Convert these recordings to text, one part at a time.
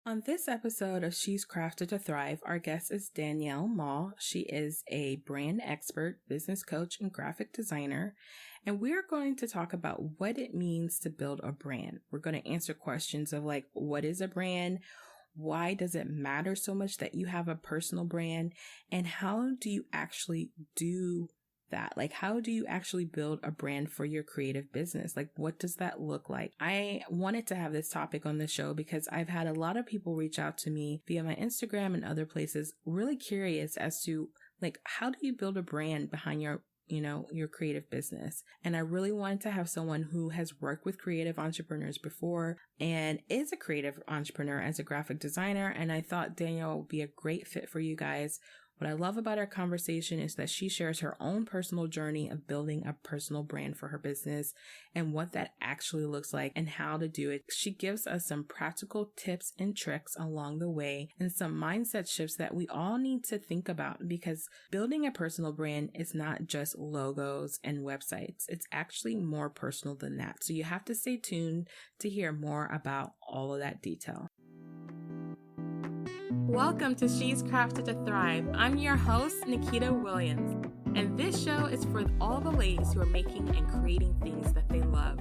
On this episode of She's Crafted to Thrive, our guest is Danielle Mall. She is a brand expert, business coach, and graphic designer. And we're going to talk about what it means to build a brand. We're going to answer questions of like, what is a brand? Why does it matter so much that you have a personal brand? And how do you actually do that? Like, how do you actually build a brand for your creative business? Like, what does that look like? I wanted to have this topic on the show because I've had a lot of people reach out to me via my Instagram and other places, really curious as to like, how do you build a brand behind your creative business? And I really wanted to have someone who has worked with creative entrepreneurs before and is a creative entrepreneur as a graphic designer. And I thought Danielle would be a great fit for you guys. What I love about our conversation is that she shares her own personal journey of building a personal brand for her business and what that actually looks like and how to do it. She gives us some practical tips and tricks along the way and some mindset shifts that we all need to think about, because building a personal brand is not just logos and websites. It's actually more personal than that. So you have to stay tuned to hear more about all of that detail. Welcome to She's Crafted to Thrive. I'm your host, Nikita Williams, and this show is for all the ladies who are making and creating things that they love.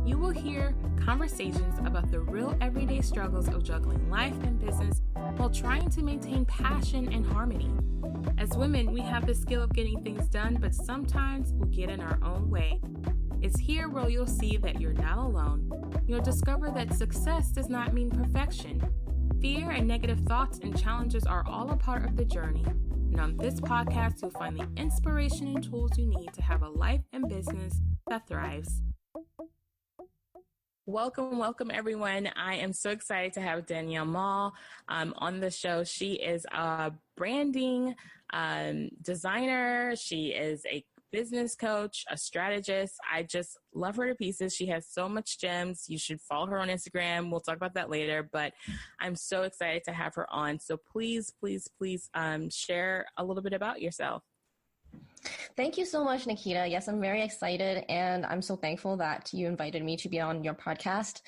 You will hear conversations about the real everyday struggles of juggling life and business while trying to maintain passion and harmony. As women, we have the skill of getting things done, but sometimes we get in our own way. It's here where you'll see that you're not alone. You'll discover that success does not mean perfection. Fear and negative thoughts and challenges are all a part of the journey. And on this podcast, you'll find the inspiration and tools you need to have a life and business that thrives. Welcome, everyone. I am so excited to have Danielle Mall on the show. She is a branding designer. She is a business coach, a strategist. I just love her to pieces. She has so much gems. You should follow her on Instagram. We'll talk about that later, but I'm so excited to have her on. So please share a little bit about yourself. Thank you so much, Nikita. Yes, I'm very excited, and I'm so thankful that you invited me to be on your podcast.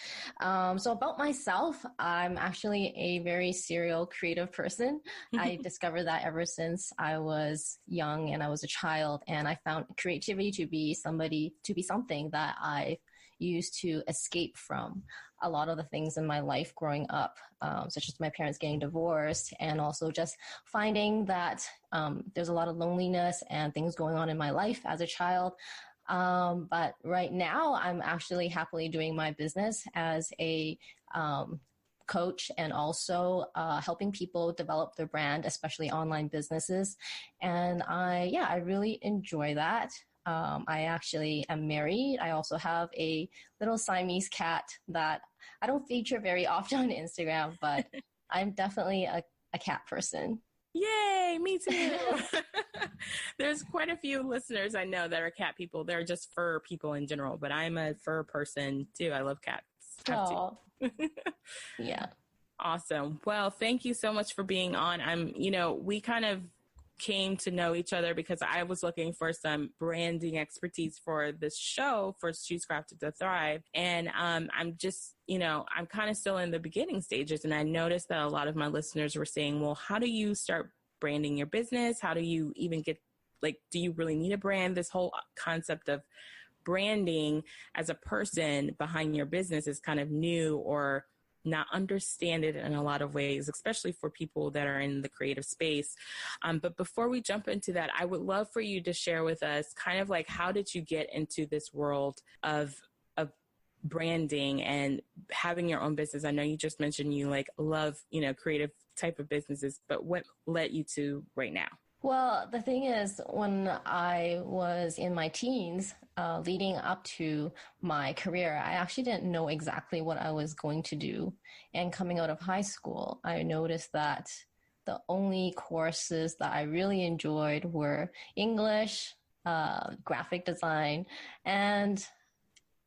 So about myself, I'm actually a very serial creative person. I discovered that ever since I was young and I was a child, and I found creativity to be something that I used to escape from a lot of the things in my life growing up, such as my parents getting divorced, and also just finding that there's a lot of loneliness and things going on in my life as a child. But right now, I'm actually happily doing my business as a coach and also helping people develop their brand, especially online businesses. And I really enjoy that. I actually am married. I also have a little Siamese cat that I don't feature very often on Instagram, but I'm definitely a cat person. Yay, me too. There's quite a few listeners I know that are cat people. They're just fur people in general, but I'm a fur person too. I love cats. Oh, yeah. Awesome. Well, thank you so much for being on. We kind of came to know each other because I was looking for some branding expertise for this show, for She's Crafted to Thrive. And I'm kind of still in the beginning stages. And I noticed that a lot of my listeners were saying, well, how do you start branding your business? How do you even get, do you really need a brand? This whole concept of branding as a person behind your business is kind of new or not understand it in a lot of ways, especially for people that are in the creative space. But before we jump into that, I would love for you to share with us kind of like, how did you get into this world of branding and having your own business? I know you just mentioned you love, creative type of businesses, but what led you to right now? Well, the thing is, when I was in my teens, leading up to my career, I actually didn't know exactly what I was going to do. And coming out of high school, I noticed that the only courses that I really enjoyed were English, graphic design, and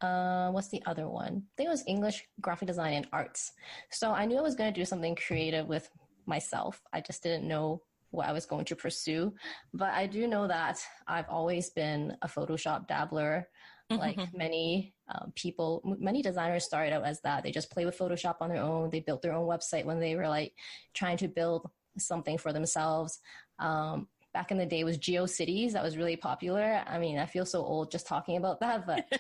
what's the other one? I think it was English, graphic design, and arts. So I knew I was going to do something creative with myself. I just didn't know what I was going to pursue. But I do know that I've always been a Photoshop dabbler. Like many many designers started out as that. They just play with Photoshop on their own. They built their own website when they were like trying to build something for themselves. Back in the day, it was GeoCities that was really popular. I mean, I feel so old just talking about that, but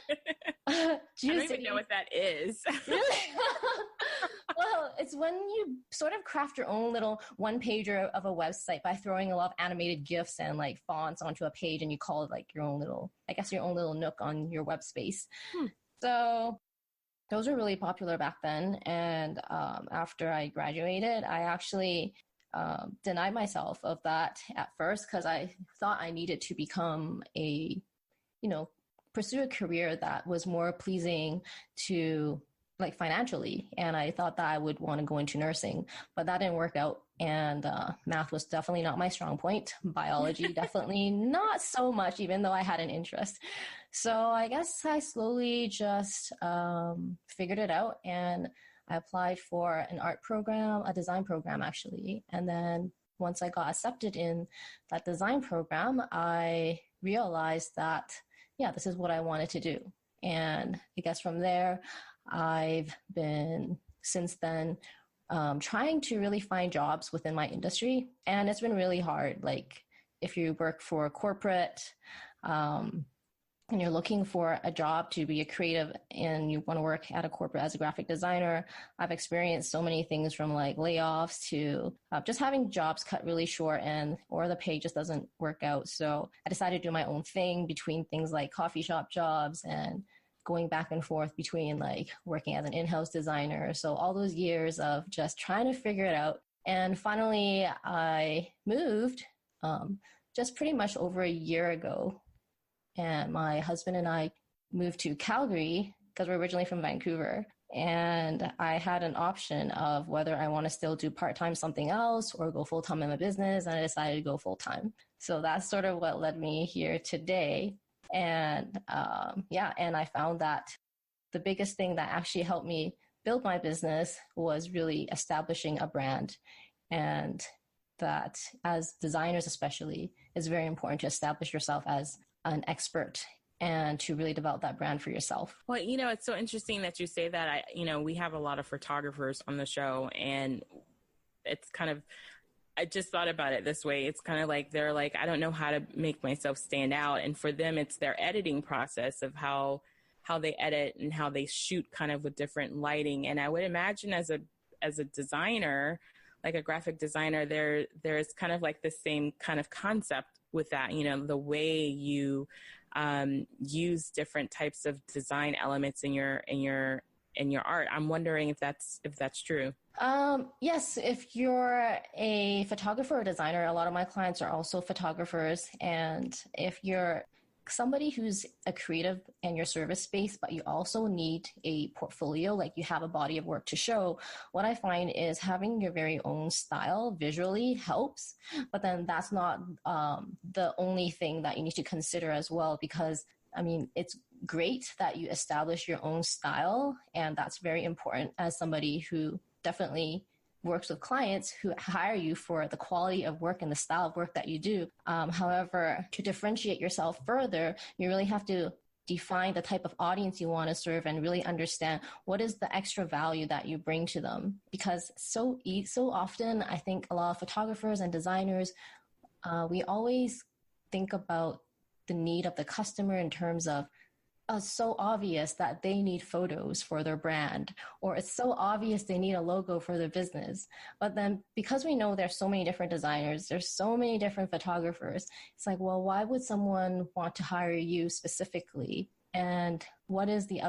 I don't even know what that is. Really? Well, it's when you sort of craft your own little one pager of a website by throwing a lot of animated GIFs and like fonts onto a page, and you call it like your own little, I guess, your own little nook on your web space. So those were really popular back then. And after I graduated, I actually denied myself of that at first because I thought I needed to become pursue a career that was more pleasing to like financially. And I thought that I would want to go into nursing, but that didn't work out. And math was definitely not my strong point. Biology, definitely not so much, even though I had an interest. So I guess I slowly just figured it out, and I applied for an art program, a design program actually. And then once I got accepted in that design program, I realized that, yeah, this is what I wanted to do. And I guess from there, I've been since then trying to really find jobs within my industry. And it's been really hard. Like if you work for a corporate, and you're looking for a job to be a creative and you want to work at a corporate as a graphic designer, I've experienced so many things from like layoffs to just having jobs cut really short or the pay just doesn't work out. So I decided to do my own thing between things like coffee shop jobs and going back and forth between like working as an in-house designer. So all those years of just trying to figure it out. And finally I moved just pretty much over a year ago. And my husband and I moved to Calgary because we're originally from Vancouver. And I had an option of whether I want to still do part-time something else or go full-time in my business. And I decided to go full-time. So that's sort of what led me here today. And and I found that the biggest thing that actually helped me build my business was really establishing a brand. And that as designers especially, it's very important to establish yourself as an expert and to really develop that brand for yourself. Well, it's so interesting that you say that. We have a lot of photographers on the show, and it's kind of, I just thought about it this way. It's kind of like, they're like, I don't know how to make myself stand out. And for them, it's their editing process of how they edit and how they shoot kind of with different lighting. And I would imagine as a designer, like a graphic designer, there's kind of like the same kind of concept with that, the way you use different types of design elements in your art. I'm wondering if that's true. Yes, if you're a photographer or designer, a lot of my clients are also photographers. And if you're somebody who's a creative in your service space, but you also need a portfolio, like you have a body of work to show, what I find is having your very own style visually helps. But then that's not the only thing that you need to consider as well, because I mean, it's great that you establish your own style, and that's very important as somebody who definitely works with clients who hire you for the quality of work and the style of work that you do. However, to differentiate yourself further, you really have to define the type of audience you want to serve and really understand what is the extra value that you bring to them. Because so often, I think a lot of photographers and designers, we always think about the need of the customer in terms of, it's so obvious that they need photos for their brand, or it's so obvious they need a logo for their business. But then because we know there's so many different designers, there's so many different photographers, it's like, well, why would someone want to hire you specifically? And what is the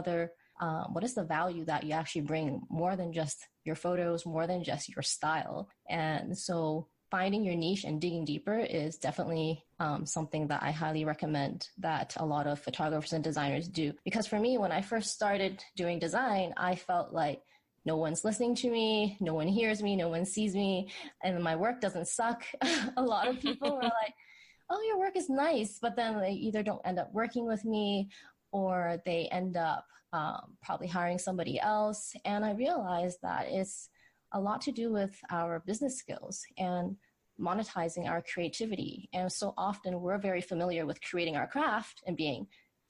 value that you actually bring more than just your photos, more than just your style? And so finding your niche and digging deeper is definitely something that I highly recommend that a lot of photographers and designers do. Because for me, when I first started doing design, I felt like no one's listening to me, no one hears me, no one sees me, and my work doesn't suck. A lot of people are like, oh, your work is nice, but then they either don't end up working with me or they end up probably hiring somebody else. And I realized that it's a lot to do with our business skills and monetizing our creativity. And so often we're very familiar with creating our craft and being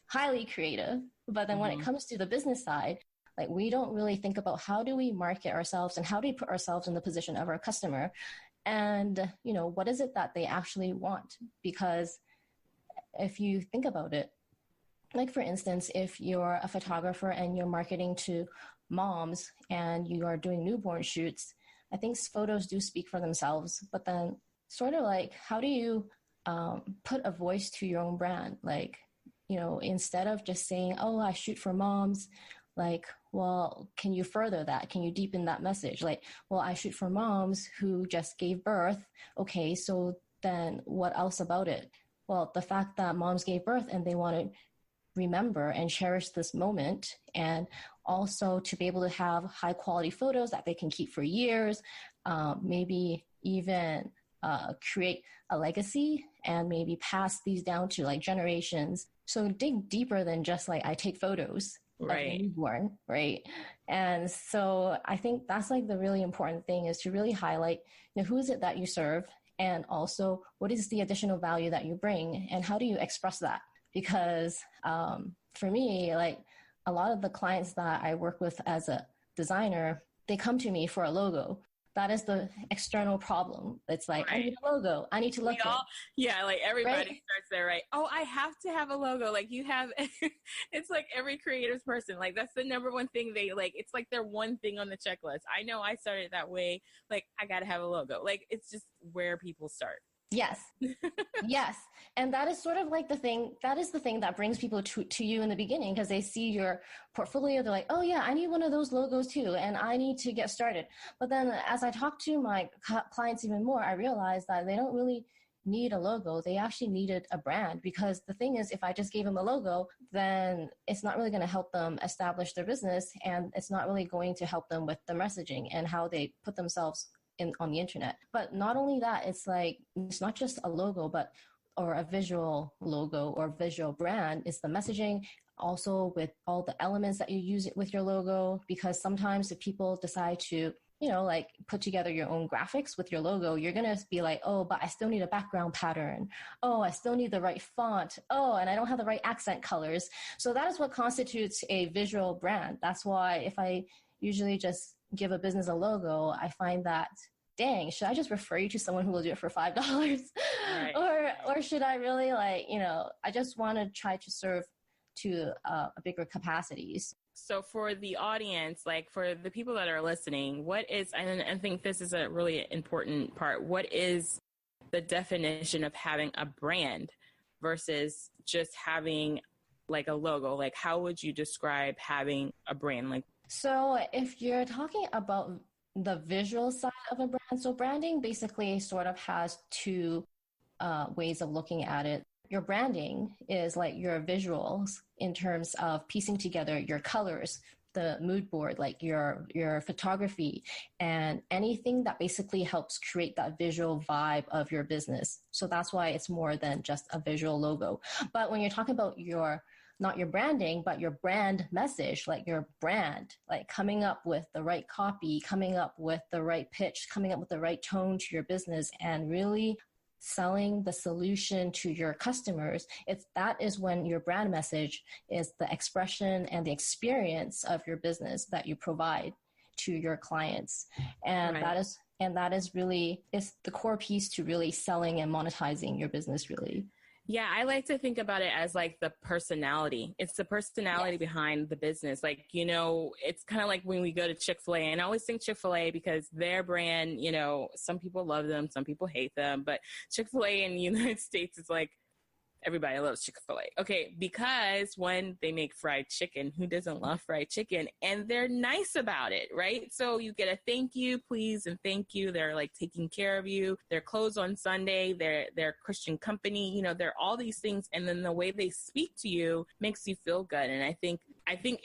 highly creative. But then when it comes to the business side, like we don't really think about how do we market ourselves and how do we put ourselves in the position of our customer, and what is it that they actually want? Because if you think about it, like for instance, if you're a photographer and you're marketing to moms and you are doing newborn shoots, I think photos do speak for themselves. But then sort of like, how do you put a voice to your own brand? Like, instead of just saying, oh, I shoot for moms, like, well, can you further that? Can you deepen that message? Like, well, I shoot for moms who just gave birth. Okay, so then what else about it? Well, the fact that moms gave birth and they want to remember and cherish this moment, and also to be able to have high quality photos that they can keep for years, maybe even create a legacy and maybe pass these down to like generations. So dig deeper than just like I take photos of the newborn, right? And so I think that's like the really important thing, is to really highlight, who is it that you serve, and also what is the additional value that you bring, and how do you express that? Because for me, like a lot of the clients that I work with as a designer, they come to me for a logo. That is the external problem. It's like, I need a logo. I need to look good. Yeah, like everybody starts there, right? Oh, I have to have a logo. Like you have, it's like every creative person, like that's the number one thing they like. It's like their one thing on the checklist. I know I started that way. Like I got to have a logo. Like it's just where people start. Yes. Yes. And that is sort of like the thing that brings people to you in the beginning, because they see your portfolio. They're like, oh yeah, I need one of those logos too. And I need to get started. But then as I talk to my clients even more, I realize that they don't really need a logo. They actually needed a brand, because the thing is, if I just gave them a logo, then it's not really going to help them establish their business. And it's not really going to help them with the messaging and how they put themselves on the internet. But not only that, it's like, it's not just a logo, or a visual logo or visual brand. It's the messaging, also with all the elements that you use with your logo. Because sometimes if people decide to, like put together your own graphics with your logo, you're going to be like, oh, but I still need a background pattern. Oh, I still need the right font. Oh, and I don't have the right accent colors. So that is what constitutes a visual brand. That's why if I usually just give a business a logo, I find that, dang, should I just refer you to someone who will do it for $5? Right. Or should I really I just want to try to serve to a bigger capacities. So for the audience, like for the people that are listening, and I think this is a really important part, what is the definition of having a brand versus just having like a logo? Like how would you describe having a brand? Like, so if you're talking about the visual side of a brand, so branding basically sort of has two ways of looking at it. Your branding is like your visuals in terms of piecing together your colors, the mood board, like your photography, and anything that basically helps create that visual vibe of your business. So that's why it's more than just a visual logo. But when you're talking about not your branding, but your brand message, like your brand, like coming up with the right copy, coming up with the right pitch, coming up with the right tone to your business, and really selling the solution to your customers, that is when your brand message is the expression and the experience of your business that you provide to your clients. And that is really, it's the core piece to really selling and monetizing your business, really. Yeah, I like to think about it as like the personality. It's the personality behind the business. Like, it's kind of like when we go to Chick-fil-A, and I always think Chick-fil-A because their brand, some people love them, some people hate them, but Chick-fil-A in the United States is like, everybody loves Chick-fil-A. Okay, because when they make fried chicken, who doesn't love fried chicken? And they're nice about it, right? So you get a thank you, please, and thank you. They're like taking care of you. They're closed on Sunday. They're a Christian company. They're all these things. And then the way they speak to you makes you feel good. And I think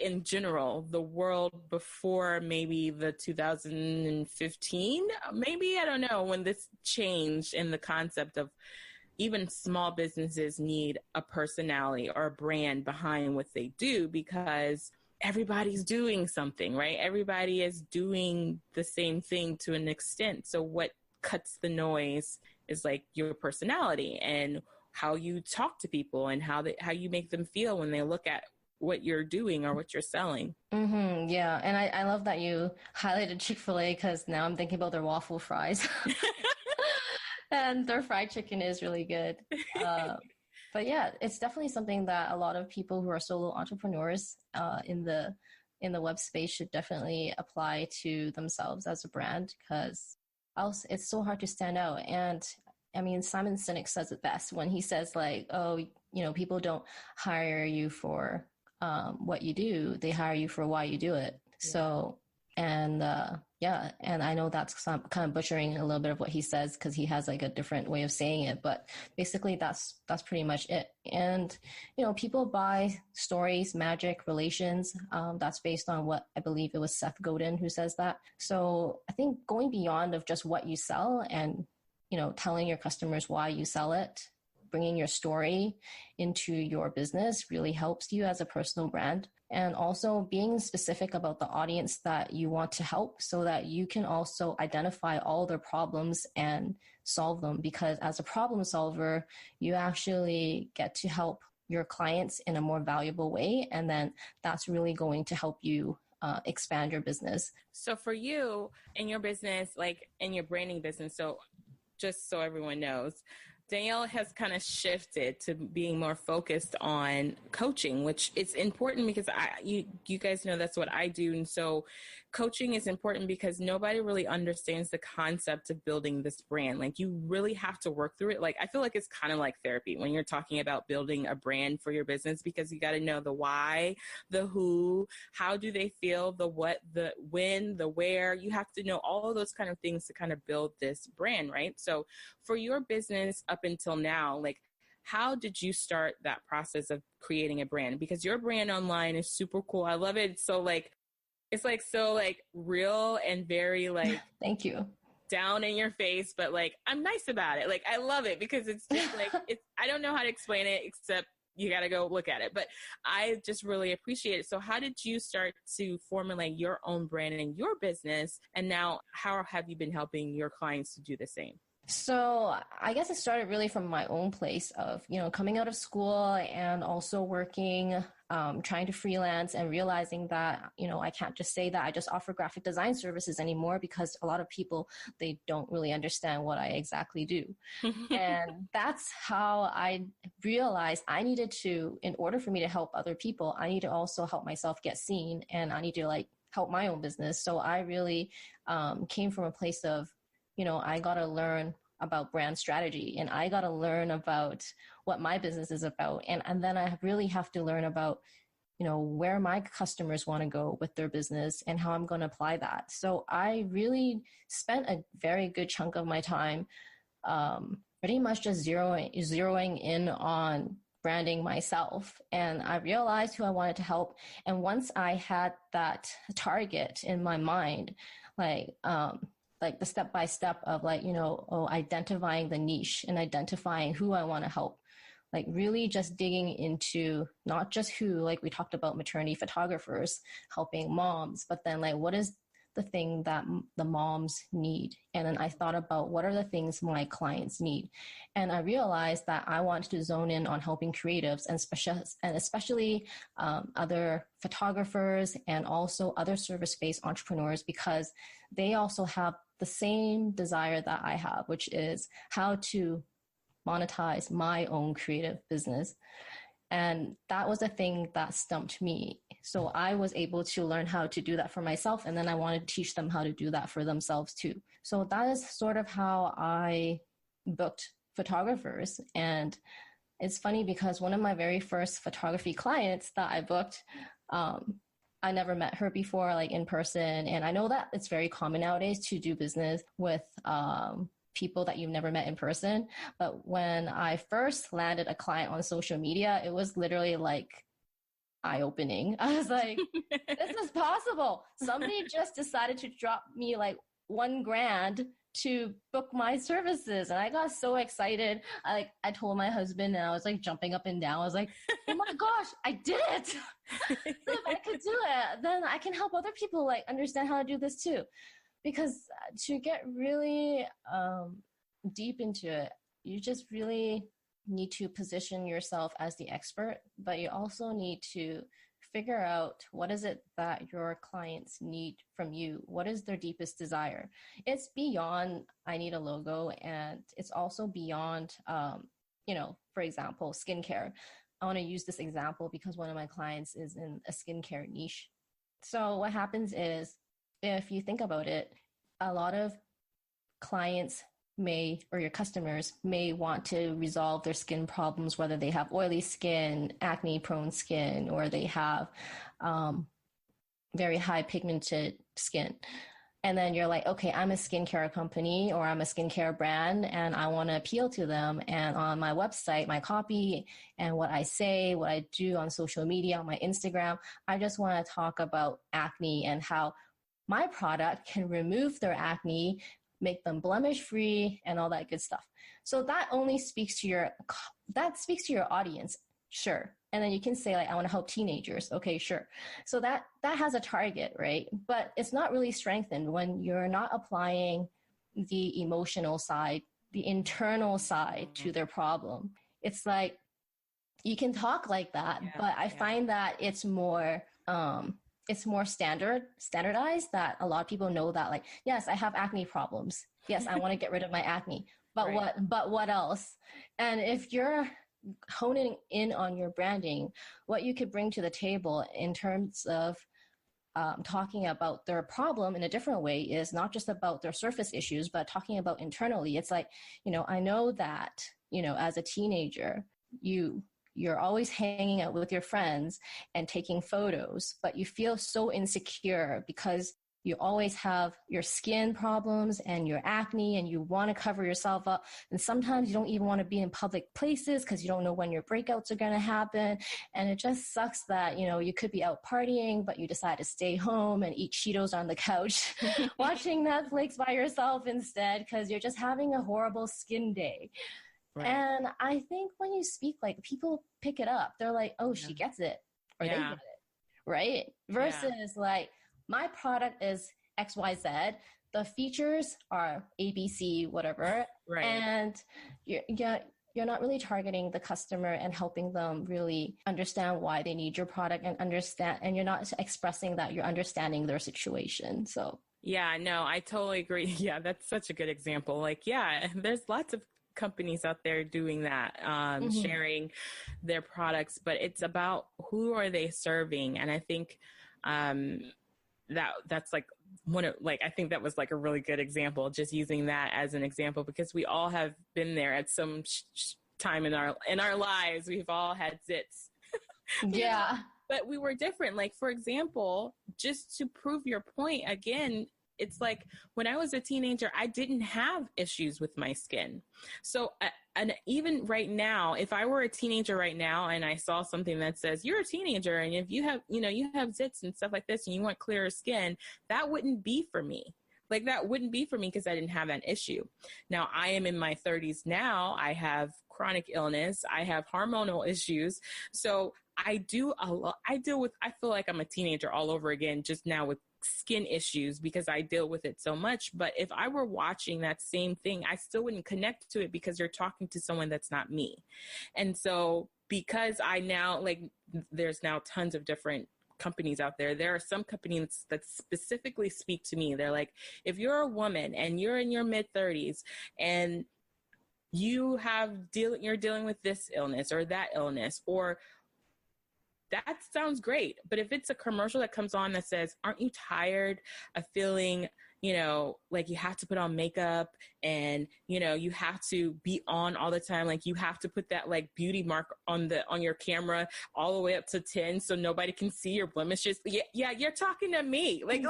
in general, the world before maybe the 2015, maybe, I don't know, when this changed in the concept of even small businesses need a personality or a brand behind what they do, because everybody's doing something, right? Everybody is doing the same thing to an extent. So what cuts the noise is like your personality and how you talk to people and how you make them feel when they look at what you're doing or what you're selling. Mm-hmm, yeah. And I love that you highlighted Chick-fil-A because now I'm thinking about their waffle fries. And their fried chicken is really good. But yeah, it's definitely something that a lot of people who are solo entrepreneurs in the web space should definitely apply to themselves as a brand because else it's so hard to stand out. And I mean, Simon Sinek says it best when he says like, oh, people don't hire you for what you do; they hire you for why you do it. Yeah. So, and yeah, and I know that's some kind of butchering a little bit of what he says because he has like a different way of saying it, but basically that's pretty much it. And people buy stories, magic, relations. That's based on what I believe it was Seth Godin who says that. So I think going beyond of just what you sell and telling your customers why you sell it, bringing your story into your business really helps you as a personal brand. And also being specific about the audience that you want to help so that you can also identify all their problems and solve them. Because as a problem solver, you actually get to help your clients in a more valuable way. And then that's really going to help you expand your business. So for you in your business, like in your branding business, so just so everyone knows, Danielle has kind of shifted to being more focused on coaching, which is important because you guys know that's what I do. And so coaching is important because nobody really understands the concept of building this brand. Like you really have to work through it. Like I feel like it's kind of like therapy when you're talking about building a brand for your business because you got to know the why, the who, how do they feel, the what, the when, the where. You have to know all of those kind of things to kind of build this brand, right? So for your business up until now, like how did you start that process of creating a brand? Because your brand online is super cool. I love it. It's so like so real and very like thank you, down in your face, but like I'm nice about it. Like I love it because it's just like I don't know how to explain it except you got to go look at it, but I just really appreciate it. So how did you start to formulate your own brand in your business? And now how have you been helping your clients to do the same? So I guess it started really from my own place of, coming out of school and also working, trying to freelance and realizing that, I can't just say that I just offer graphic design services anymore because a lot of people, they don't really understand what I exactly do. And that's how I realized I needed to, in order for me to help other people, I need to also help myself get seen and I need to help my own business. So I really came from a place of, I got to learn about brand strategy and I got to learn about what my business is about. And then I really have to learn about, where my customers want to go with their business and how I'm going to apply that. So I really spent a very good chunk of my time pretty much just zeroing in on branding myself. And I realized who I wanted to help. And once I had that target in my mind, like the step-by-step of identifying the niche and identifying who I want to help, like really just digging into not just who, like we talked about maternity photographers helping moms, but then what is the thing that the moms need? And then I thought about what are the things my clients need. And I realized that I wanted to zone in on helping creatives and especially other photographers and also other service-based entrepreneurs because they also have the same desire that I have, which is how to monetize my own creative business. And that was a thing that stumped me. So I was able to learn how to do that for myself. And then I wanted to teach them how to do that for themselves too. So that is sort of how I booked photographers. And it's funny because one of my very first photography clients that I booked, I never met her before, in person. And I know that it's very common nowadays to do business with people that you've never met in person. But when I first landed a client on social media, it was literally eye-opening. I was like, this is possible. Somebody just decided to drop me $1,000 to book my services. And I got so excited. I told my husband and I was jumping up and down. I was like, oh my gosh, I did it. So if I could do it, then I can help other people understand how to do this too. Because to get really deep into it, you just really need to position yourself as the expert, but you also need to figure out what is it that your clients need from you. What is their deepest desire? It's beyond, I need a logo, and it's also beyond, for example, skincare. I want to use this example because one of my clients is in a skincare niche. So what happens is, if you think about it, a lot of clients or your customers may want to resolve their skin problems, whether they have oily skin, acne prone skin, or they have very high pigmented skin. And then you're like, okay, I'm a skincare company or I'm a skincare brand and I want to appeal to them. And on my website, my copy and what I say, what I do on social media, on my Instagram, I just want to talk about acne and how my product can remove their acne, make them blemish free and all that good stuff. So that only speaks to your audience. Sure. And then you can say like, I want to help teenagers. Okay, sure. So that has a target, right? But it's not really strengthened when you're not applying the emotional side, the internal side to their problem. It's like, you can talk like that, but I find that it's more standardized, that a lot of people know that, like, yes, I have acne problems. Yes, I want to get rid of my acne, but what else? And if you're honing in on your branding, what you could bring to the table in terms of talking about their problem in a different way is not just about their surface issues, but talking about internally. It's like, I know that, as a teenager, you're always hanging out with your friends and taking photos, but you feel so insecure because you always have your skin problems and your acne and you want to cover yourself up. And sometimes you don't even want to be in public places because you don't know when your breakouts are going to happen. And it just sucks that, you could be out partying, but you decide to stay home and eat Cheetos on the couch, watching Netflix by yourself instead because you're just having a horrible skin day. Right. And I think when you speak, like, people pick it up. They're like, oh, she gets it, or they get it, right? Versus like, my product is XYZ. The features are ABC, whatever. Right. And you're not really targeting the customer and helping them really understand why they need your product and you're not expressing that you're understanding their situation. So. Yeah, no, I totally agree. Yeah, that's such a good example. Like, there's lots of companies out there doing that, sharing their products, but it's about who are they serving. And I think that's like I think that was like a really good example, just using that as an example, because we all have been there at some time in our lives. We've all had zits. Yeah. But we were different. Like, for example, just to prove your point again, it's like when I was a teenager, I didn't have issues with my skin. So, and even right now, if I were a teenager right now and I saw something that says you're a teenager and if you have, you have zits and stuff like this and you want clearer skin, that wouldn't be for me. Like, that wouldn't be for me because I didn't have that issue. Now, I am in my 30s now. I have chronic illness. I have hormonal issues. So I do a lot. I feel like I'm a teenager all over again, just now with skin issues because I deal with it so much. But if I were watching that same thing, I still wouldn't connect to it because you're talking to someone that's not me. And so because there's now tons of different companies out there. There are some companies that specifically speak to me. They're like, if you're a woman and you're in your mid 30s and you're dealing with this illness or that illness, or that sounds great. But if it's a commercial that comes on that says, aren't you tired of feeling, like you have to put on makeup and, you have to be on all the time. Like you have to put that like beauty mark on your camera all the way up to 10 so nobody can see your blemishes. Yeah, you're talking to me. Like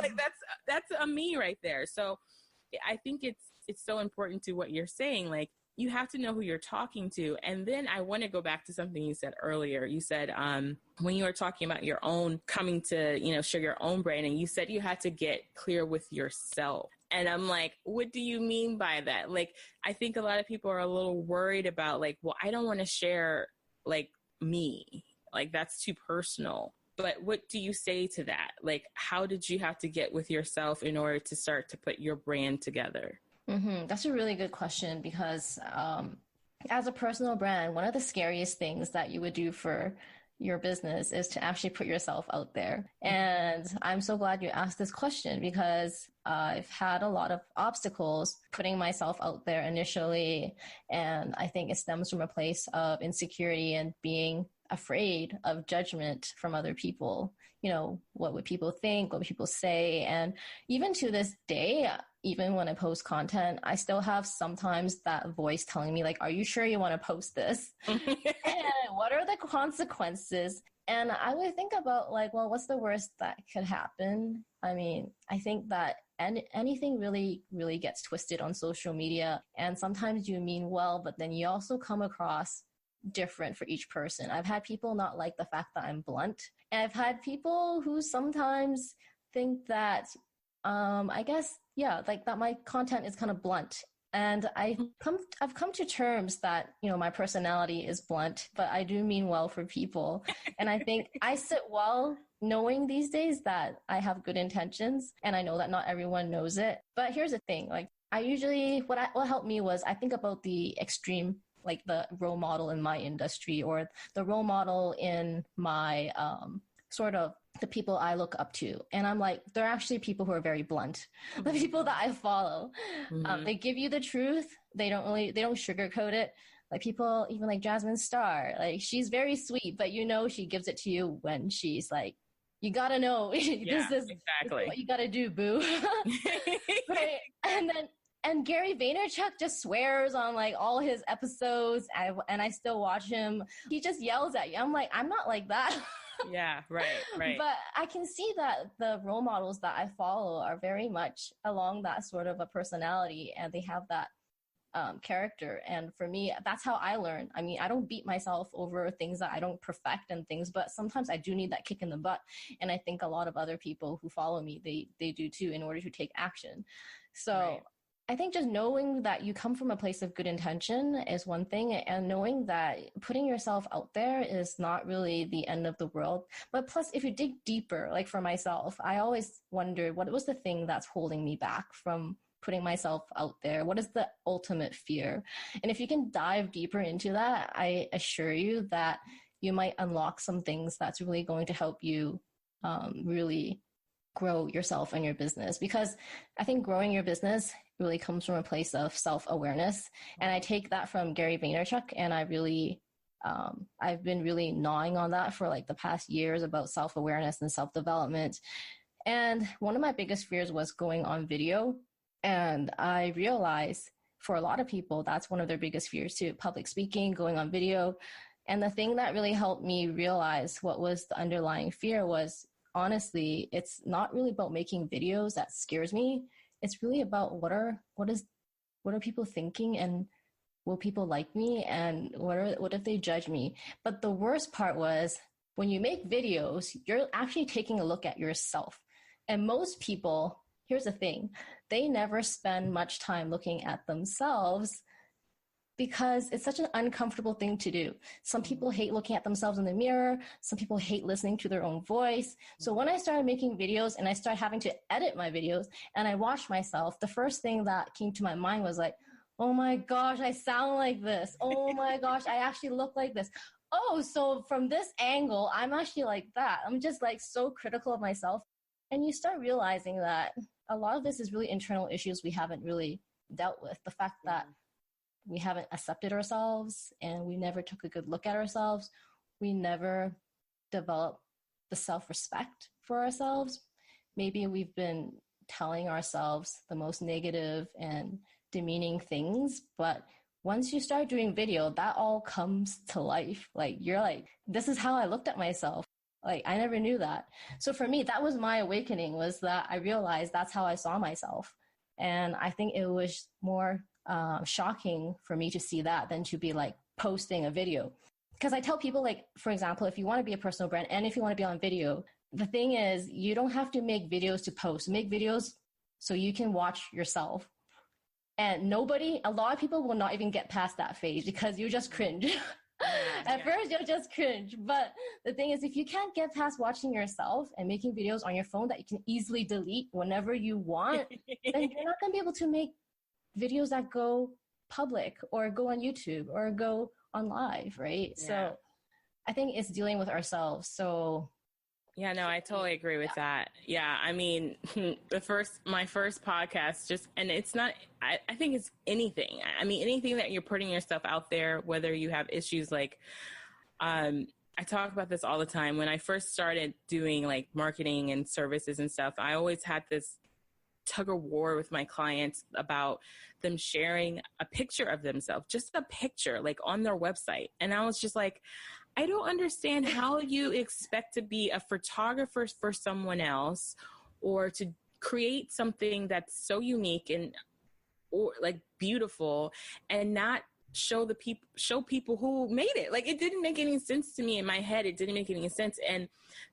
that's a me right there. So I think it's so important to what you're saying. Like, you have to know who you're talking to. And then I want to go back to something you said earlier. You said when you were talking about your own coming to, share your own brand, and you said you had to get clear with yourself. And I'm like, what do you mean by that? Like, I think a lot of people are a little worried about like, well, I don't want to share like me, like that's too personal. But what do you say to that? Like, how did you have to get with yourself in order to start to put your brand together? Mm-hmm. That's a really good question because as a personal brand, one of the scariest things that you would do for your business is to actually put yourself out there. And I'm so glad you asked this question because I've had a lot of obstacles putting myself out there initially. And I think it stems from a place of insecurity and being afraid of judgment from other people. You know, what would people think? What would people say? And even to this day, even when I post content, I still have sometimes that voice telling me like, are you sure you want to post this? And what are the consequences? And I would think about like, well, what's the worst that could happen? I mean, I think that anything really, really gets twisted on social media. And sometimes you mean well, but then you also come across different for each person. I've had people not like the fact that I'm blunt. And I've had people who sometimes think that, I guess, yeah, like that my content is kind of blunt. And I've come to terms that, you know, my personality is blunt, but I do mean well for people. And I think I sit well knowing these days that I have good intentions, and I know that not everyone knows it. But here's the thing, like I usually, what helped me was I think about the extreme, like the role model in my industry or the role model in my sort of the people I look up to. And I'm like, they're actually people who are very blunt. The people that I follow, they give you the truth. They don't sugarcoat it. Like people, even like Jasmine Star, like she's very sweet, but you know, she gives it to you when she's like, you gotta know, this is what you gotta do, boo. Right? And Gary Vaynerchuk just swears on like all his episodes, and I still watch him. He just yells at you. I'm like, I'm not like that. Yeah, right. But I can see that the role models that I follow are very much along that sort of a personality, and they have that character. And for me, that's how I learn. I mean, I don't beat myself over things that I don't perfect and things, but sometimes I do need that kick in the butt. And I think a lot of other people who follow me, they do too, in order to take action. So right. I think just knowing that you come from a place of good intention is one thing, and knowing that putting yourself out there is not really the end of the world. But plus, if you dig deeper, like for myself, I always wondered what was the thing that's holding me back from putting myself out there? What is the ultimate fear? And if you can dive deeper into that, I assure you that you might unlock some things that's really going to help you really grow yourself and your business. Because I think growing your business really comes from a place of self-awareness. And I take that from Gary Vaynerchuk, and I really, I've been really gnawing on that for like the past years about self-awareness and self-development. And one of my biggest fears was going on video. And I realized for a lot of people, that's one of their biggest fears too, public speaking, going on video. And the thing that really helped me realize what was the underlying fear was, honestly, it's not really about making videos that scares me. It's really about what are people thinking, and will people like me, and what if they judge me? But the worst part was when you make videos, you're actually taking a look at yourself. And most people, here's the thing, they never spend much time looking at themselves because it's such an uncomfortable thing to do. Some people hate looking at themselves in the mirror. Some people hate listening to their own voice. So when I started making videos and I started having to edit my videos and I watched myself, the first thing that came to my mind was like, oh my gosh, I sound like this. Oh my gosh, I actually look like this. Oh, so from this angle, I'm actually like that. I'm just like so critical of myself. And you start realizing that a lot of this is really internal issues we haven't really dealt with. The fact that we haven't accepted ourselves, and we never took a good look at ourselves. We never developed the self-respect for ourselves. Maybe we've been telling ourselves the most negative and demeaning things, but once you start doing video, that all comes to life. Like you're like, this is how I looked at myself. Like I never knew that. So for me, that was my awakening, was that I realized that's how I saw myself. And I think it was more shocking for me to see that than to be like posting a video. Because I tell people, like, for example, if you want to be a personal brand and if you want to be on video, the thing is you don't have to make videos to post. Make videos so you can watch yourself. And a lot of people will not even get past that phase because you just cringe. At first you'll just cringe. But the thing is, if you can't get past watching yourself and making videos on your phone that you can easily delete whenever you want, then you're not going to be able to make videos that go public or go on YouTube or go on live, right? Yeah. So I think it's dealing with ourselves. So yeah, no, I totally agree with that. Yeah, I mean, my first podcast, just, and it's not, I think it's anything. I mean, anything that you're putting yourself out there, whether you have issues like, I talk about this all the time. When I first started doing like marketing and services and stuff, I always had this tug of war with my clients about them sharing a picture of themselves, just a picture, like on their website. And I was just like, I don't understand how you expect to be a photographer for someone else or to create something that's so unique and or like beautiful and not show people who made it. Like, it didn't make any sense to me in my head. It didn't make any sense. And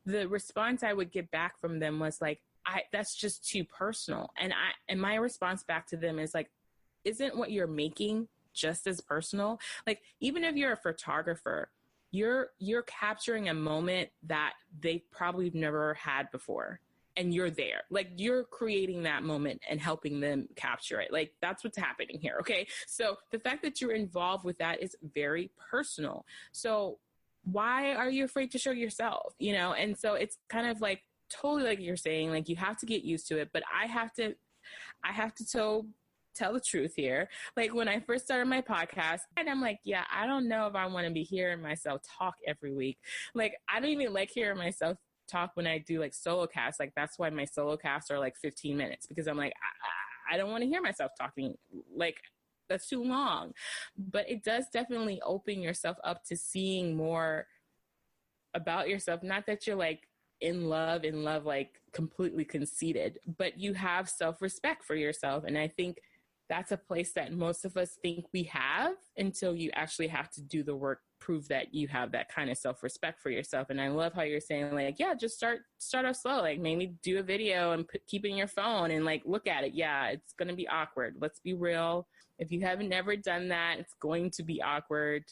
the response I would get back from them was like, that's just too personal. And my response back to them is like, isn't what you're making just as personal? Like, even if you're a photographer, you're capturing a moment that they probably never had before. And you're there, like you're creating that moment and helping them capture it. Like, that's what's happening here. Okay. So the fact that you're involved with that is very personal. So why are you afraid to show yourself, you know? And so it's kind of like, totally like you're saying, like you have to get used to it, but I have to tell the truth here. Like, when I first started my podcast, and I'm like, yeah, I don't know if I want to be hearing myself talk every week. Like, I don't even like hearing myself talk when I do like solo casts. Like, that's why my solo casts are like 15 minutes, because I'm like, I don't want to hear myself talking. Like, that's too long. But it does definitely open yourself up to seeing more about yourself. Not that you're like in love, like completely conceited, but you have self-respect for yourself. And I think that's a place that most of us think we have until you actually have to do the work, prove that you have that kind of self-respect for yourself. And I love how you're saying, like, yeah, just start off slow. Like, maybe do a video and keep it in your phone and like look at it. Yeah, it's going to be awkward. Let's be real. If you haven't never done that, it's going to be awkward.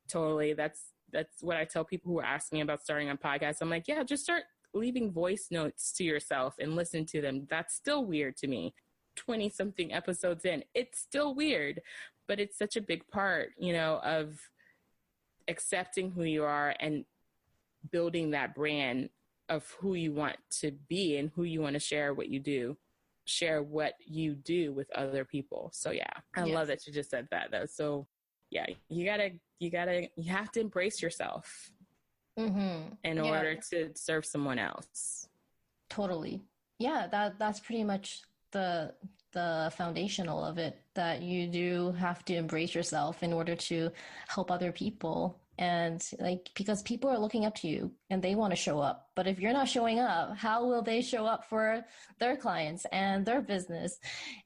Totally. That's what I tell people who ask me about starting a podcast. I'm like, yeah, just start leaving voice notes to yourself and listen to them. That's still weird to me. 20 something episodes in, it's still weird, but it's such a big part, you know, of accepting who you are and building that brand of who you want to be and who you want to share what you do with other people. So yeah, I love that you just said that though. So yeah, you have to embrace yourself in order to serve someone else. Totally. Yeah, that's pretty much the foundational of it, that you do have to embrace yourself in order to help other people. And like, because people are looking up to you and they want to show up, but if you're not showing up, how will they show up for their clients and their business?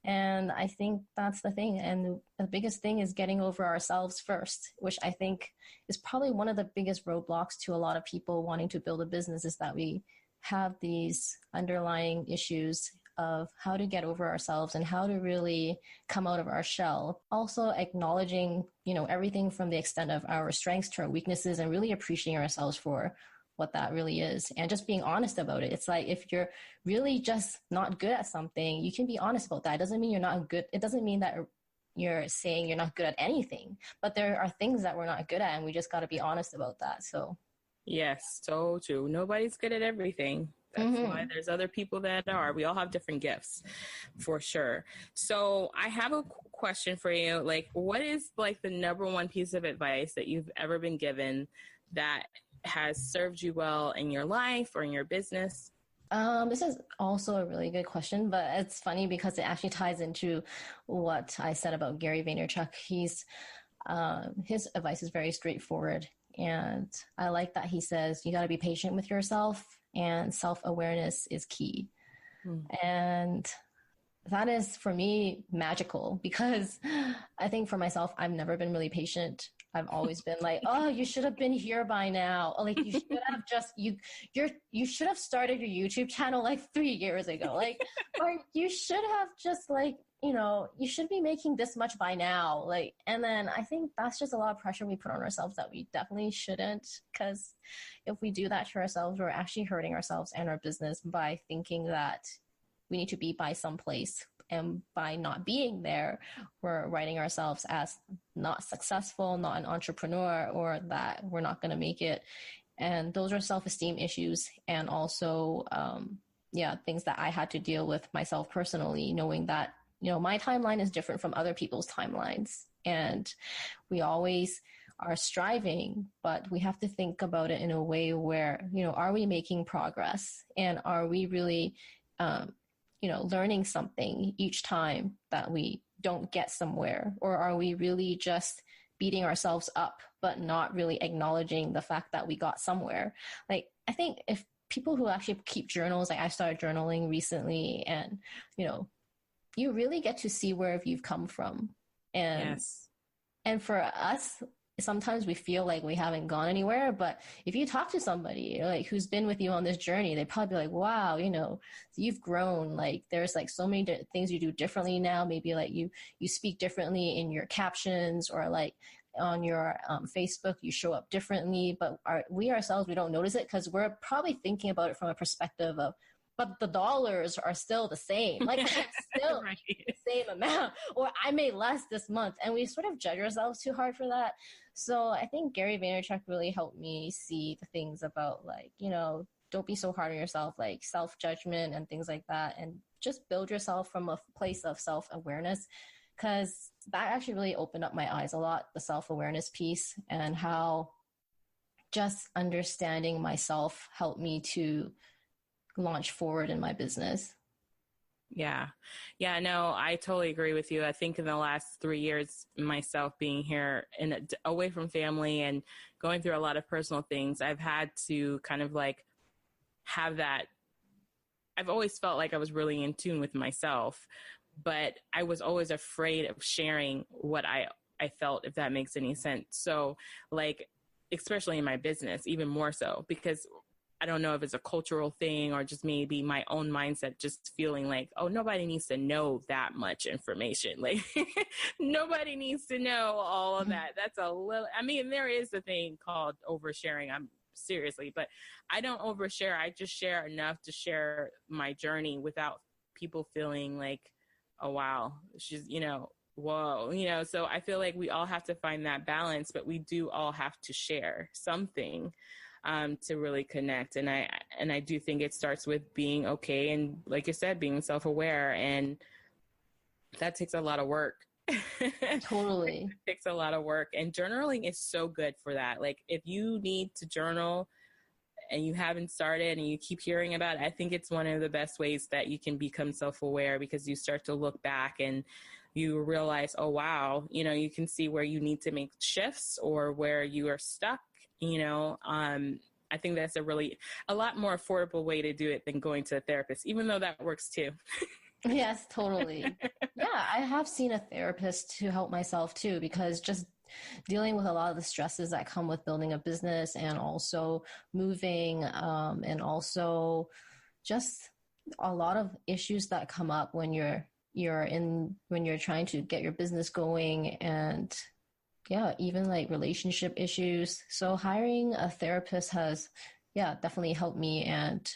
And I think that's the thing. And the biggest thing is getting over ourselves first, which I think is probably one of the biggest roadblocks to a lot of people wanting to build a business, is that we have these underlying issues of how to get over ourselves and how to really come out of our shell. Also acknowledging, you know, everything from the extent of our strengths to our weaknesses, and really appreciating ourselves for what that really is, and just being honest about it. It's like, if you're really just not good at something, you can be honest about that. It doesn't mean you're not good. It doesn't mean that you're saying you're not good at anything, but there are things that we're not good at, and we just got to be honest about that. So yes, so true. Nobody's good at everything. That's why there's other people that are. We all have different gifts, for sure. So I have a question for you. Like, what is like the number one piece of advice that you've ever been given that has served you well in your life or in your business? This is also a really good question, but it's funny because it actually ties into what I said about Gary Vaynerchuk. His advice is very straightforward. And I like that he says, you got to be patient with yourself, and self-awareness is key. And that is, for me, magical, because I think for myself, I've never been really patient. I've always been like, oh, you should have been here by now. Or like, you should have just, you should have started your YouTube channel like 3 years ago. Like, or you should have just like, you know, you should be making this much by now. Like, and then I think that's just a lot of pressure we put on ourselves that we definitely shouldn't, because if we do that to ourselves, we're actually hurting ourselves and our business by thinking that we need to be by some place And by not being there, we're writing ourselves as not successful, not an entrepreneur, or that we're not going to make it. And those are self-esteem issues. And also, things that I had to deal with myself personally, knowing that, my timeline is different from other people's timelines. And we always are striving, but we have to think about it in a way where, are we making progress? And are we really, learning something each time that we don't get somewhere? Or are we really just beating ourselves up, but not really acknowledging the fact that we got somewhere? Like, I think if people who actually keep journals, like I started journaling recently, and, you really get to see where you've come from. And, yes. And for us, sometimes we feel like we haven't gone anywhere, but if you talk to somebody like who's been with you on this journey, they probably be like, wow, you've grown. Like there's like so many things you do differently now. Maybe like you speak differently in your captions, or like on your Facebook, you show up differently, but we ourselves, we don't notice it because we're probably thinking about it from a perspective of, but the dollars are still the same. Like still right. The same amount, or I made less this month. And we sort of judge ourselves too hard for that. So I think Gary Vaynerchuk really helped me see the things about like, don't be so hard on yourself, like self-judgment and things like that. And just build yourself from a place of self-awareness, because that actually really opened up my eyes a lot, the self-awareness piece, and how just understanding myself helped me to launch forward in my business. Yeah. Yeah, no, I totally agree with you. I think in the last 3 years, myself being here and away from family and going through a lot of personal things, I've had to kind of like have that. I've always felt like I was really in tune with myself, but I was always afraid of sharing what I felt, if that makes any sense. So like, especially in my business, even more so, because I don't know if it's a cultural thing or just maybe my own mindset, just feeling like, oh, nobody needs to know that much information. Like nobody needs to know all of that. That's a little, I mean, there is a thing called oversharing. I'm seriously, but I don't overshare. I just share enough to share my journey without people feeling like, oh, wow, she's, whoa, so I feel like we all have to find that balance, but we do all have to share something to really connect. And I do think it starts with being okay. And like you said, being self-aware, and that takes a lot of work. Totally. It takes a lot of work, and journaling is so good for that. Like if you need to journal and you haven't started and you keep hearing about it, I think it's one of the best ways that you can become self-aware, because you start to look back and you realize, oh, wow, you can see where you need to make shifts or where you are stuck. I think that's a lot more affordable way to do it than going to a therapist, even though that works too. Yes, totally. Yeah, I have seen a therapist to help myself too, because just dealing with a lot of the stresses that come with building a business and also moving, and also just a lot of issues that come up when you're trying to get your business going, and yeah, even like relationship issues. So hiring a therapist has, definitely helped me, and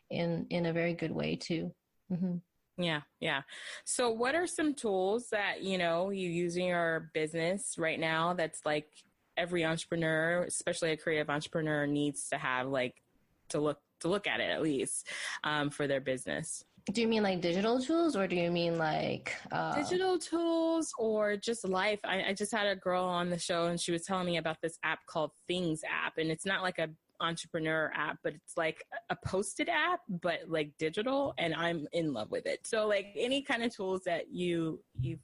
in a very good way too. Mm-hmm. Yeah. So what are some tools that, you use in your business right now that's like every entrepreneur, especially a creative entrepreneur, needs to have, like to look at it at least for their business? Do you mean like digital tools, or do you mean like digital tools, or just life? I just had a girl on the show and she was telling me about this app called Things app, and it's not like a entrepreneur app, but it's like a Post-it app, but like digital, and I'm in love with it. So like any kind of tools that you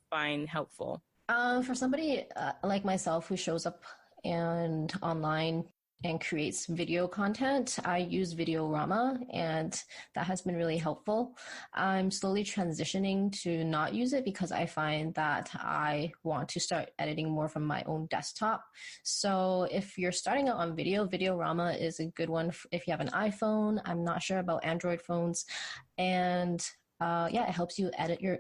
find helpful. For somebody like myself who shows up and online and creates video content, I use Videorama, and that has been really helpful. I'm slowly transitioning to not use it because I find that I want to start editing more from my own desktop. So if you're starting out on video, Videorama is a good one if you have an iPhone. I'm not sure about Android phones. And it helps you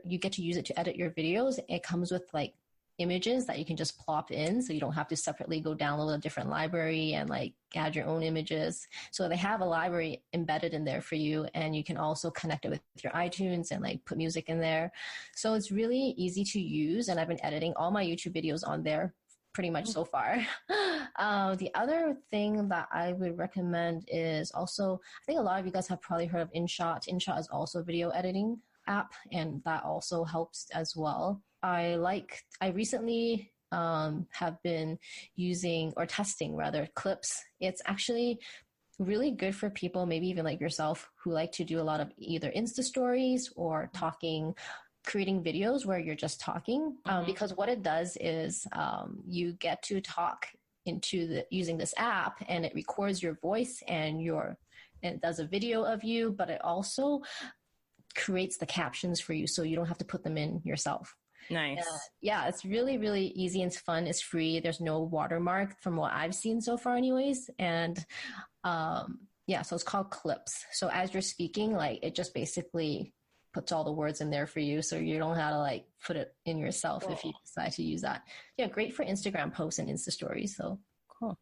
you get to use it to edit your videos. It comes with like images that you can just plop in, so you don't have to separately go download a different library and like add your own images. So they have a library embedded in there for you, and you can also connect it with your iTunes and like put music in there. So it's really easy to use, and I've been editing all my YouTube videos on there pretty much so far. The other thing that I would recommend is also, I think a lot of you guys have probably heard of InShot. InShot is also a video editing app, and that also helps as well. I recently have been using, or testing rather, Clips. It's actually really good for people, maybe even like yourself, who like to do a lot of either Insta stories or creating videos where you're just talking. Because what it does is you get to talk using this app, and it records your voice and it does a video of you, but it also creates the captions for you, so you don't have to put them in yourself. Nice. Yeah, it's really, really easy and it's fun. It's free. There's no watermark from what I've seen so far anyways. And yeah, so it's called Clips. So as you're speaking, like it just basically puts all the words in there for you, so you don't have to like put it in yourself if you decide to use that. Yeah, great for Instagram posts and Insta stories. So cool.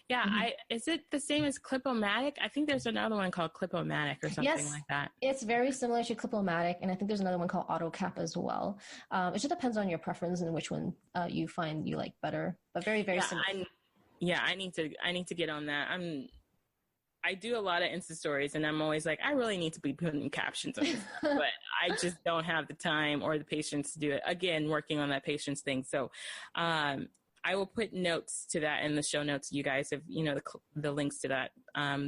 Yeah. Is it the same as Clip-O-Matic? I think there's another one called Clip-O-Matic or something like that. It's very similar to Clip-O-Matic, and I think there's another one called AutoCap as well. It just depends on your preference and which one you find you like better, but very, very similar. I need to get on that. I do a lot of Insta stories, and I'm always like, I really need to be putting captions on this, but I just don't have the time or the patience to do it. Again, working on that patience thing. So, I will put notes to that in the show notes. You guys have, the links to that,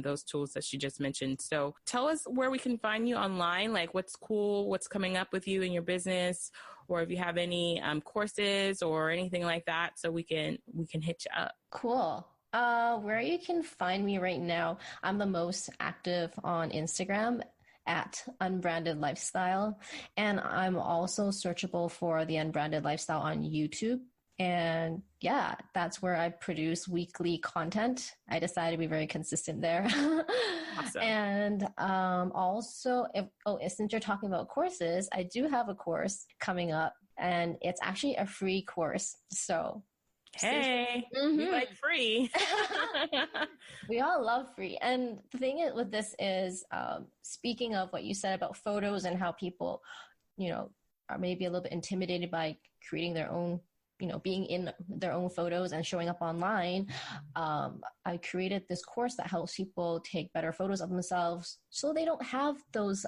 those tools that she just mentioned. So tell us where we can find you online, like what's cool, what's coming up with you in your business, or if you have any courses or anything like that, so we can hit you up. Cool. Where you can find me right now, I'm the most active on Instagram at Unbranded Lifestyle. And I'm also searchable for the Unbranded Lifestyle on YouTube. And yeah, that's where I produce weekly content. I decided to be very consistent there. Awesome. And also, since you're talking about courses, I do have a course coming up, and it's actually a free course. So hey, we like free. We all love free. And the thing with this is, speaking of what you said about photos and how people, are maybe a little bit intimidated by creating their own, being in their own photos and showing up online. I created this course that helps people take better photos of themselves, so they don't have those,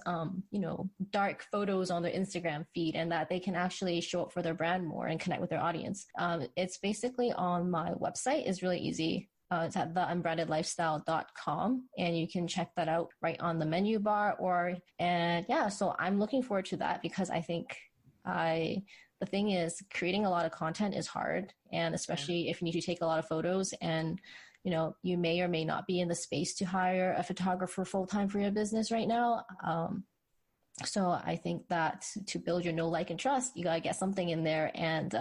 dark photos on their Instagram feed, and that they can actually show up for their brand more and connect with their audience. It's basically on my website. It's really easy. It's at theunbrandedlifestyle.com, and you can check that out right on the menu bar. So I'm looking forward to that, because I think the thing is, creating a lot of content is hard, and especially if you need to take a lot of photos, and you may or may not be in the space to hire a photographer full-time for your business right now. So I think that to build your know, like, and trust, you gotta get something in there, and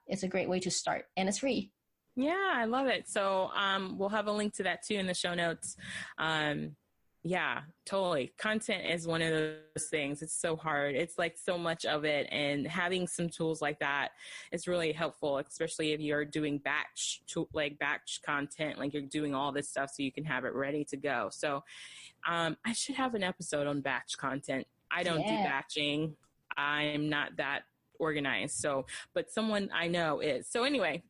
it's a great way to start, and it's free. Yeah, I love it. So we'll have a link to that too in the show notes. Yeah, totally. Content is one of those things. It's so hard. It's like so much of it, and having some tools like that is really helpful, especially if you're doing batch content, like you're doing all this stuff so you can have it ready to go. So I should have an episode on batch content. I don't do batching. I'm not that organized. So, but someone I know is. So anyway,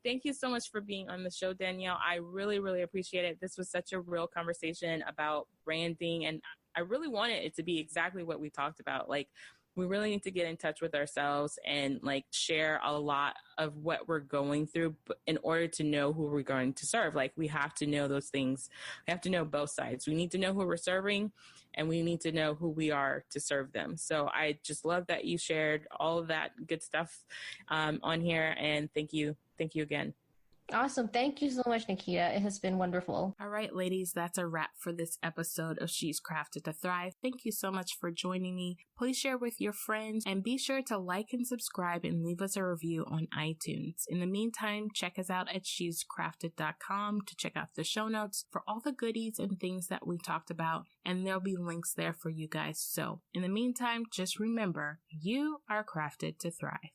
thank you so much for being on the show, Danielle. I really, really appreciate it. This was such a real conversation about branding, and I really wanted it to be exactly what we talked about. Like, we really need to get in touch with ourselves and like share a lot of what we're going through in order to know who we're going to serve. Like, we have to know those things. We have to know both sides. We need to know who we're serving, and we need to know who we are to serve them. So I just love that you shared all of that good stuff on here. And thank you. Thank you again. Awesome. Thank you so much, Nikita. It has been wonderful. All right, ladies, that's a wrap for this episode of She's Crafted to Thrive. Thank you so much for joining me. Please share with your friends and be sure to like and subscribe and leave us a review on iTunes. In the meantime, check us out at shescrafted.com to check out the show notes for all the goodies and things that we talked about, and there'll be links there for you guys. So in the meantime, just remember, you are crafted to thrive.